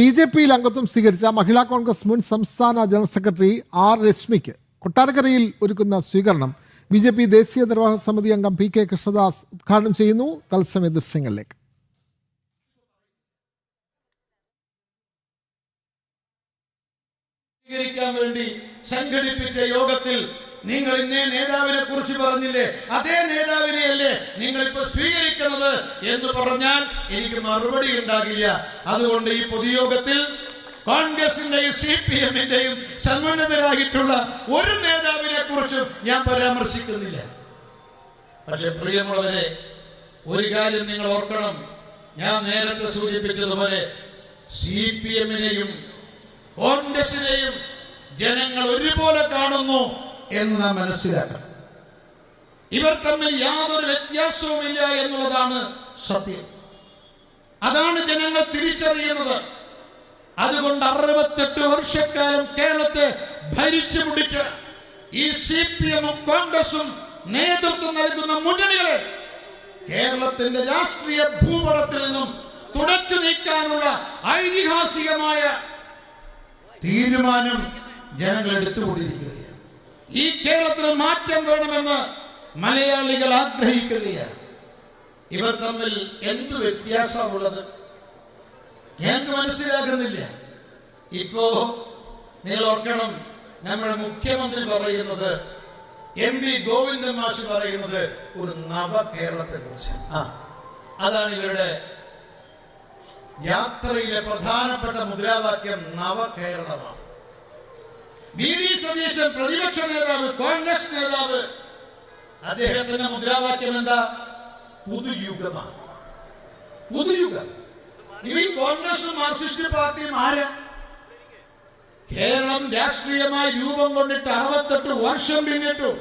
ബി.ജെ.പിയിൽ അംഗത്വം സ്വീകരിച്ച മഹിളാ കോൺഗ്രസ് മുൻ സംസ്ഥാന ജനറൽ സെക്രട്ടറി ആർ രശ്മിക്ക് കൊട്ടാരക്കരയിൽ ഒരുക്കുന്ന സ്വീകരണം ബി.ജെ.പി ദേശീയ നിർവാഹക സമിതി അംഗം പി.കെ. കൃഷ്ണദാസ് ഉദ്ഘാടനം ചെയ്യുന്നു. തത്സമയ ദൃശ്യങ്ങളിലേക്ക്. വേണ്ടി സംഘടിപ്പിച്ച യോഗത്തിൽ നിങ്ങൾ ഇന്നേ നേതാവിനെ കുറിച്ച് പറഞ്ഞില്ലേ, അതേ നേതാവിനെയല്ലേ നിങ്ങൾ ഇപ്പൊ സ്വീകരിക്കുന്നത് എന്ന് പറഞ്ഞാൽ എനിക്ക് മറുപടി ഉണ്ടാകില്ല. അതുകൊണ്ട് ഈ പൊതുയോഗത്തിൽ കോൺഗ്രസിന്റെയും CPM-ന്റെയും സമ്മന്നതരായിട്ടുള്ള ഒരു നേതാവിനെ കുറിച്ചും ഞാൻ പരാമർശിക്കുന്നില്ല. പക്ഷെ പ്രിയമുള്ളവരെ, ഒരു കാര്യം നിങ്ങൾ ഓർക്കണം. ഞാൻ നേരത്തെ സൂചിപ്പിച്ചതുപോലെ CPM-നെയും കോൺഗ്രസിനെയും ജനങ്ങൾ ഒരുപോലെ കാണുന്നു എന്ന് നാം മനസ്സിലാക്കണം. ഇവർ തമ്മിൽ യാതൊരു വ്യത്യാസവുമില്ല എന്നുള്ളതാണ് സത്യം. അതാണ് ജനങ്ങൾ തിരിച്ചറിയുന്നത്. അതുകൊണ്ട് 68 വർഷക്കാലം കേരളത്തെ ഭരിച്ചു പിടിച്ച ഈ CPM-ഉം കോൺഗ്രസും നേതൃത്വം നൽകുന്ന മുന്നണികളെ കേരളത്തിന്റെ രാഷ്ട്രീയ ഭൂപടത്തിൽ നിന്നും തുടച്ചു നീക്കാനുള്ള ഐതിഹാസികമായ തീരുമാനം ജനങ്ങൾ എടുത്തുകൊണ്ടിരിക്കുകയാണ്. ഈ കേരളത്തിന് മാറ്റം വേണമെന്ന് മലയാളികൾ ആഗ്രഹിക്കുകയാണ്. ഇവർ തമ്മിൽ എന്ത് വ്യത്യാസമുള്ളത് ഞങ്ങൾക്ക് മനസ്സിലാകുന്നില്ല. ഇപ്പോ നിങ്ങൾ ഓർക്കണം, നമ്മുടെ മുഖ്യമന്ത്രി പറയുന്നത്, MV ഗോവിന്ദൻ മാഷ് പറയുന്നത് ഒരു നവ കേരളത്തെ കുറിച്ചാണ്. അതാണ് ഇവരുടെ യാത്രയിലെ പ്രധാനപ്പെട്ട മുദ്രാവാക്യം, നവകേരളമാണ്. VD സതീശൻ പ്രതിപക്ഷ നേതാവ്, കോൺഗ്രസ് നേതാവ്, അദ്ദേഹത്തിന്റെ മുദ്രാവാക്യം എന്താ? പുതുയുഗമാണ്. പുതുയുഗം. ഈ കോൺഗ്രസും മാർക്സിസ്റ്റ് പാർട്ടിയും ആരാ? കേരളം രാഷ്ട്രീയമായി രൂപം കൊണ്ടിട്ട് 68 വർഷം പിന്നിട്ടു.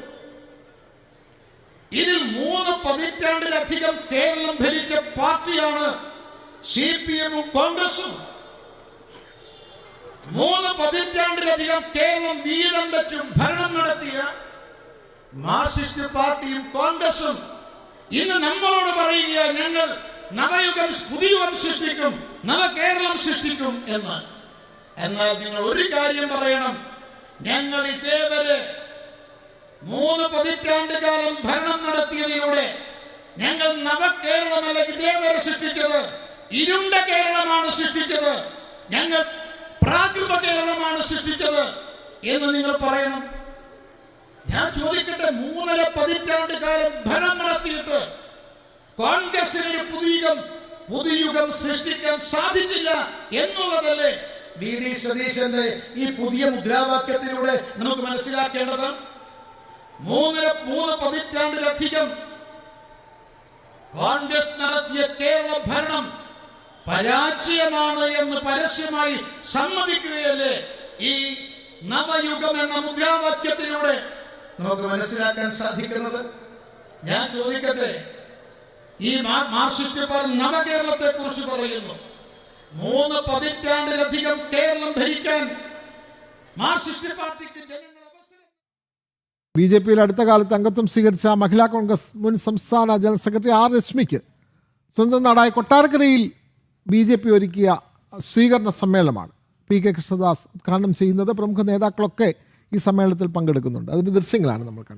ഇതിൽ 3 പതിറ്റാണ്ടിലധികം കേരളം ഭരിച്ച പാർട്ടിയാണ് CPM-ഉം കോൺഗ്രസും. 3 പതിറ്റാണ്ടിലധികം കേരളം വീതം വെച്ചും ഭരണം നടത്തിയ മാർക്സിസ്റ്റ് പാർട്ടിയും കോൺഗ്രസും ഇന്ന് നമ്മളോട് പറയുക, ഞങ്ങൾ നവയുഗം, പുതിയുഗം സൃഷ്ടിക്കും, നവകേരളം സൃഷ്ടിക്കും എന്ന്. എന്നാൽ നിങ്ങൾ ഒരു കാര്യം പറയണം, ഞങ്ങൾ ഇതേവരെ 3 പതിറ്റാണ്ട് കാലം ഭരണം നടത്തിയതിലൂടെ ഞങ്ങൾ നവകേരളമല്ല ഇതേവരെ സൃഷ്ടിച്ചത്, ഇരുണ്ട കേരളമാണ് സൃഷ്ടിച്ചത്, ഞങ്ങൾ പ്രാകൃത കേരളമാണ് സൃഷ്ടിച്ചത് എന്ന് നിങ്ങൾ പറയണം. ഞാൻ ചോദിക്കട്ടെ, 3.5 പതിറ്റാണ്ട് കാലം ഭരണം നടത്തിയിട്ട് കോൺഗ്രസിന് പുതുയുഗം സൃഷ്ടിക്കാൻ സാധിച്ചില്ല എന്നുള്ളതല്ലേ VD സതീശന്റെ ഈ പുതിയ മുദ്രാവാക്യത്തിലൂടെ നമുക്ക് മനസ്സിലാക്കേണ്ടത്? 3 പതിറ്റാണ്ടിലധികം കോൺഗ്രസ് നടത്തിയ കേരള ഭരണം പരാജയമാണ് എന്ന് പരസ്യമായി സമ്മതിക്കുകയല്ലേ ഈ നവയുഗം എന്ന മുദ്രാവാക്യത്തിലൂടെ നമുക്ക് മനസ്സിലാക്കാൻ സാധിക്കുന്നത്? ഞാൻ ചോദിക്കട്ടെ, ഈ മാർക്സിസ്റ്റ് പാർട്ടി നവകേരളത്തെ കുറിച്ച് പറയുന്നു. 3 പതിറ്റാണ്ടിലധികം കേരളം ഭരിക്കാൻ മാർക്സിസ്റ്റ് പാർട്ടിക്ക് ജനങ്ങൾ ബി.ജെ.പിയിൽ അടുത്ത കാലത്ത് അംഗത്വം സ്വീകരിച്ച മഹിളാ കോൺഗ്രസ് മുൻ സംസ്ഥാന ജനറൽ സെക്രട്ടറി ആർ രശ്മിക്ക് സ്വന്തം നാടായ കൊട്ടാരക്കരയിൽ ബി.ജെ.പി ഒരുക്കിയ സ്വീകരണ സമ്മേളനമാണ് പി.കെ. കൃഷ്ണദാസ് ഉദ്ഘാടനം ചെയ്യുന്നത്. പ്രമുഖ നേതാക്കളൊക്കെ ഈ സമ്മേളനത്തിൽ പങ്കെടുക്കുന്നുണ്ട്. അതിൻ്റെ ദൃശ്യങ്ങളാണ് നമ്മൾ കണ്ടത്.